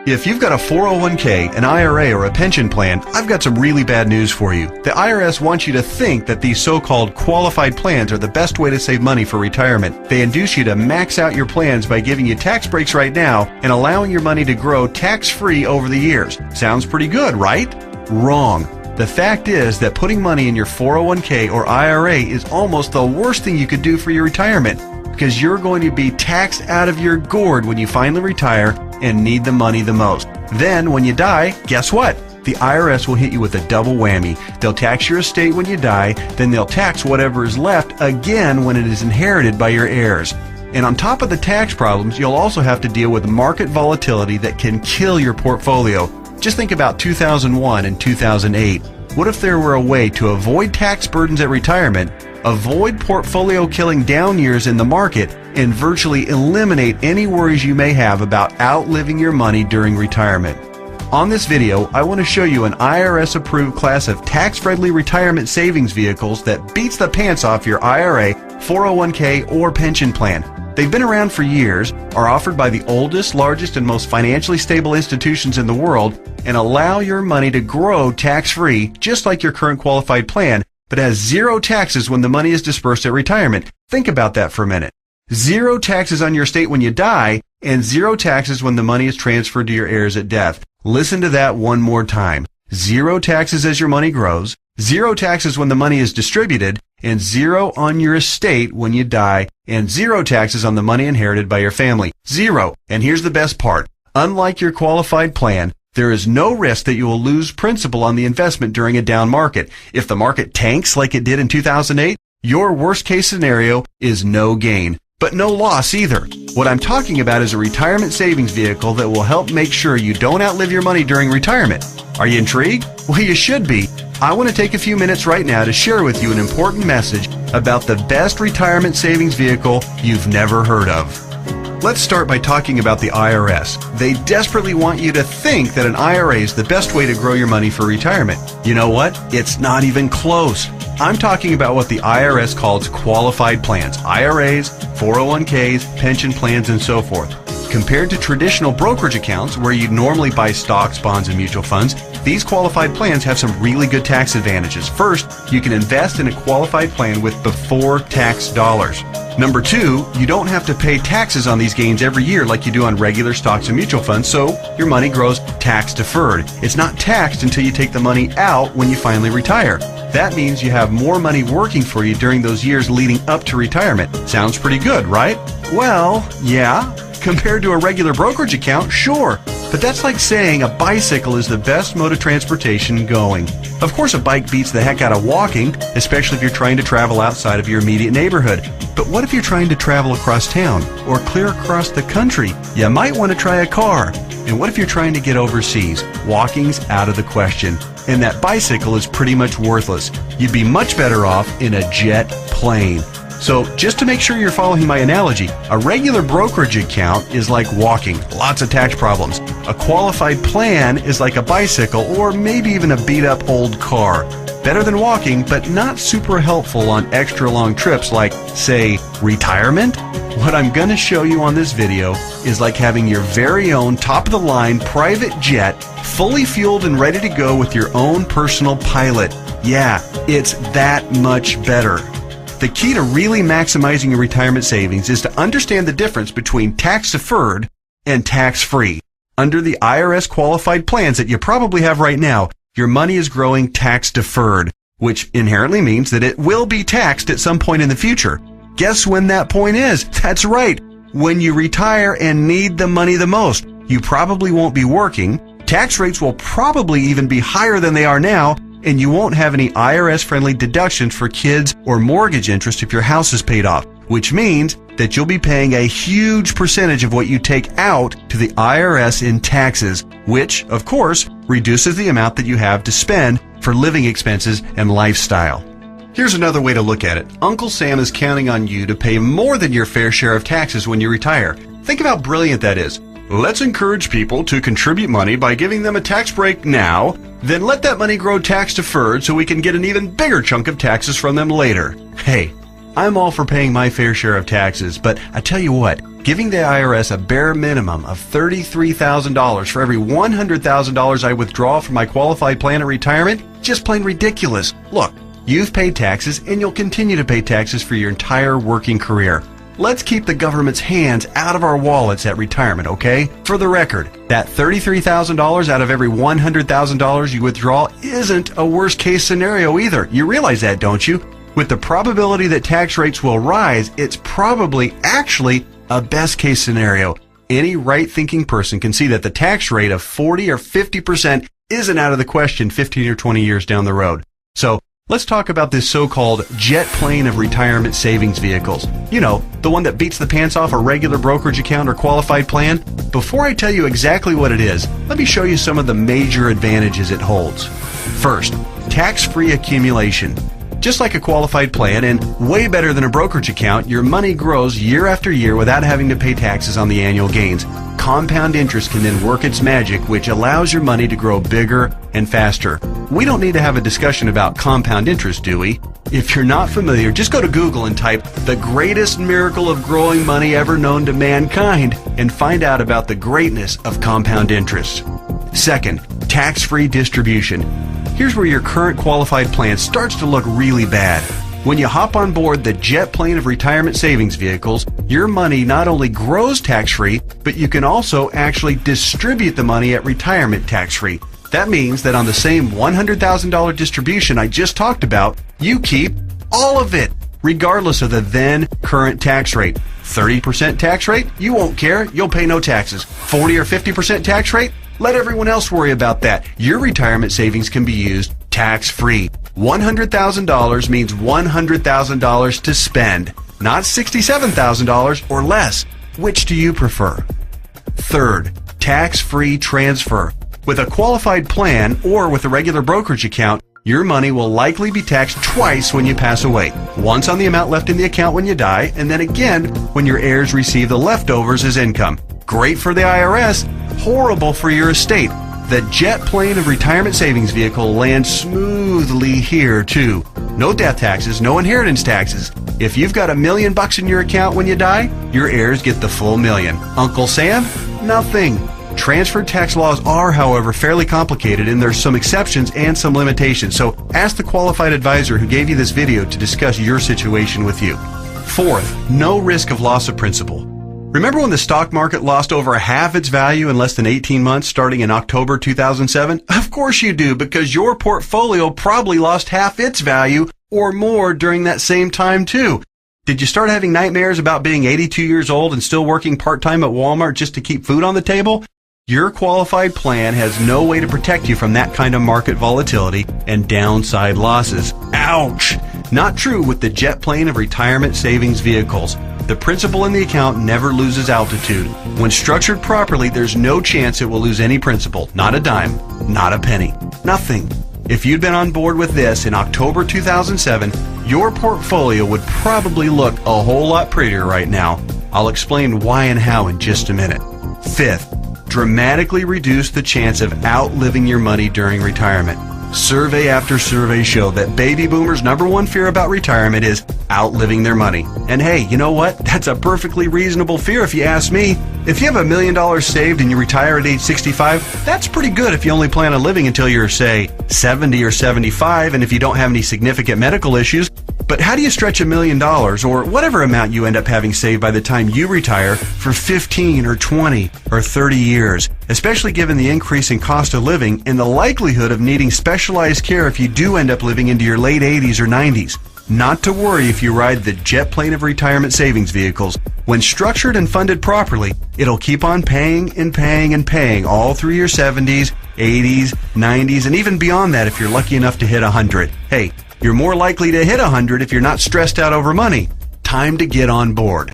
If you've got a 401k, an IRA, or a pension plan, I've got some really bad news for you. The IRS wants you to think that these so-called qualified plans are the best way to save money for retirement. They induce you to max out your plans by giving you tax breaks right now and allowing your money to grow tax-free over the years. Sounds pretty good, right? Wrong. The fact is that putting money in your 401k or IRA is almost the worst thing you could do for your retirement, because you're going to be taxed out of your gourd when you finally retire and need the money the most. Then, when you die, guess what? The IRS will hit you with a double whammy. They'll tax your estate when you die, then they'll tax whatever is left again when it is inherited by your heirs. And on top of the tax problems, you'll also have to deal with market volatility that can kill your portfolio. Just think about 2001 and 2008. What if there were a way to avoid tax burdens at retirement, avoid portfolio killing down years in the market, and virtually eliminate any worries you may have about outliving your money during retirement? On this video, I want to show you an IRS-approved class of tax-friendly retirement savings vehicles that beats the pants off your IRA, 401k, or pension plan. They've been around for years, are offered by the oldest, largest, and most financially stable institutions in the world, and allow your money to grow tax-free, just like your current qualified plan, but has zero taxes when the money is dispersed at retirement. Think about that for a minute. Zero taxes on your estate when you die, and zero taxes when the money is transferred to your heirs at death. Listen to that one more time. Zero taxes as your money grows, zero taxes when the money is distributed, and zero on your estate when you die, and zero taxes on the money inherited by your family. Zero. And here's the best part. Unlike your qualified plan, there is no risk that you will lose principal on the investment during a down market. If the market tanks like it did in 2008, your worst case scenario is no gain, but no loss either. What I'm talking about is a retirement savings vehicle that will help make sure you don't outlive your money during retirement. Are you intrigued? Well, you should be. I want to take a few minutes right now to share with you an important message about the best retirement savings vehicle you've never heard of. Let's start by talking about the IRS. They desperately want you to think that an IRA is the best way to grow your money for retirement. You know what? It's not even close. I'm talking about what the IRS calls qualified plans, IRAs, 401ks, pension plans, and so forth. Compared to traditional brokerage accounts where you normally buy stocks, bonds, and mutual funds, these qualified plans have some really good tax advantages. First, you can invest in a qualified plan with before tax dollars. Number two, you don't have to pay taxes on these gains every year like you do on regular stocks and mutual funds, so your money grows tax deferred. It's not taxed until you take the money out when you finally retire. That means you have more money working for you during those years leading up to retirement. Sounds pretty good, right? Well, yeah. Compared to a regular brokerage account, sure. But that's like saying a bicycle is the best mode of transportation going. Of course, a bike beats the heck out of walking, especially if you're trying to travel outside of your immediate neighborhood. But what if you're trying to travel across town or clear across the country? You might want to try a car. And what if you're trying to get overseas? Walking's out of the question. And that bicycle is pretty much worthless. You'd be much better off in a jet plane. So just to make sure you're following my analogy, a regular brokerage account is like walking, lots of tax problems. A qualified plan is like a bicycle or maybe even a beat-up old car. Better than walking, but not super helpful on extra long trips like, say, retirement. What I'm going to show you on this video is like having your very own top-of-the-line private jet, fully fueled and ready to go with your own personal pilot. Yeah, it's that much better. The key to really maximizing your retirement savings is to understand the difference between tax-deferred and tax-free. Under the IRS qualified plans that you probably have right now, your money is growing tax-deferred, which inherently means that it will be taxed at some point in the future. Guess when that point is? That's right, when you retire and need the money the most. You probably won't be working, tax rates will probably even be higher than they are now, and you won't have any IRS-friendly deductions for kids or mortgage interest if your house is paid off, which means that you'll be paying a huge percentage of what you take out to the IRS in taxes, which, of course, reduces the amount that you have to spend for living expenses and lifestyle. Here's another way to look at it. Uncle Sam is counting on you to pay more than your fair share of taxes when you retire. Think of how brilliant that is. Let's encourage people to contribute money by giving them a tax break now, then let that money grow tax deferred so we can get an even bigger chunk of taxes from them later. Hey, I'm all for paying my fair share of taxes, but I tell you what, giving the IRS a bare minimum of $33,000 for every $100,000 I withdraw from my qualified plan of retirement? Just plain ridiculous. Look, you've paid taxes and you'll continue to pay taxes for your entire working career. Let's keep the government's hands out of our wallets at retirement, okay? For the record, that $33,000 out of every $100,000 you withdraw isn't a worst-case scenario either. You realize that, don't you? With the probability that tax rates will rise, it's probably actually a best-case scenario. Any right-thinking person can see that the tax rate of 40 or 50% isn't out of the question 15 or 20 years down the road. So, let's talk about this so-called jet plane of retirement savings vehicles. You know, the one that beats the pants off a regular brokerage account or qualified plan. Before I tell you exactly what it is, let me show you some of the major advantages it holds. First, tax-free accumulation. Just like a qualified plan and way better than a brokerage account, your money grows year after year without having to pay taxes on the annual gains. Compound interest can then work its magic, which allows your money to grow bigger and faster. We don't need to have a discussion about compound interest, do we? If you're not familiar, just go to Google and type "the greatest miracle of growing money ever known to mankind" and find out about the greatness of compound interest. Second, tax-free distribution. Here's where your current qualified plan starts to look really bad. When you hop on board the jet plane of retirement savings vehicles, your money not only grows tax-free, but you can also actually distribute the money at retirement tax-free. That means that on the same $100,000 distribution I just talked about, you keep all of it, regardless of the then current tax rate. 30% tax rate? You won't care. You'll pay no taxes. 40 or 50% tax rate? Let everyone else worry about that. Your retirement savings can be used tax-free. $100,000 means $100,000 to spend, not $67,000 or less. Which do you prefer? Third, tax-free transfer. With a qualified plan or with a regular brokerage account, your money will likely be taxed twice when you pass away. Once on the amount left in the account when you die, and then again when your heirs receive the leftovers as income. Great for the IRS, horrible for your estate. The jet plane of retirement savings vehicle lands smoothly here too. No death taxes, no inheritance taxes. If you've got $1 million in your account when you die, your heirs get the full $1 million. Uncle Sam? Nothing. Transfer tax laws are, however, fairly complicated, and there's some exceptions and some limitations. So ask the qualified advisor who gave you this video to discuss your situation with you. Fourth, no risk of loss of principal. Remember when the stock market lost over half its value in less than 18 months starting in October 2007? Of course you do, because your portfolio probably lost half its value or more during that same time too. Did you start having nightmares about being 82 years old and still working part-time at Walmart just to keep food on the table? Your qualified plan has no way to protect you from that kind of market volatility and downside losses. Ouch! Not true with the jet plane of retirement savings vehicles. The principal in the account never loses altitude. When structured properly, there's no chance it will lose any principal. Not a dime. Not a penny. Nothing. If you'd been on board with this in October 2007, your portfolio would probably look a whole lot prettier right now. I'll explain why and how in just a minute. Fifth, dramatically reduce the chance of outliving your money during retirement. Survey after survey show that baby boomers' #1 fear about retirement is outliving their money. And hey, you know what? That's a perfectly reasonable fear if you ask me. If you have $1 million saved and you retire at age 65, that's pretty good if you only plan on living until you're, say, 70 or 75, and if you don't have any significant medical issues. But how do you stretch $1 million, or whatever amount you end up having saved by the time you retire, for 15 or 20 or 30 years, especially given the increase in cost of living and the likelihood of needing specialized care if you do end up living into your late 80s or 90s? Not to worry if you ride the jet plane of retirement savings vehicles. When structured and funded properly, it'll keep on paying and paying and paying all through your 70s, 80s, 90s, and even beyond that if you're lucky enough to hit 100. Hey, you're more likely to hit 100 if you're not stressed out over money. Time to get on board.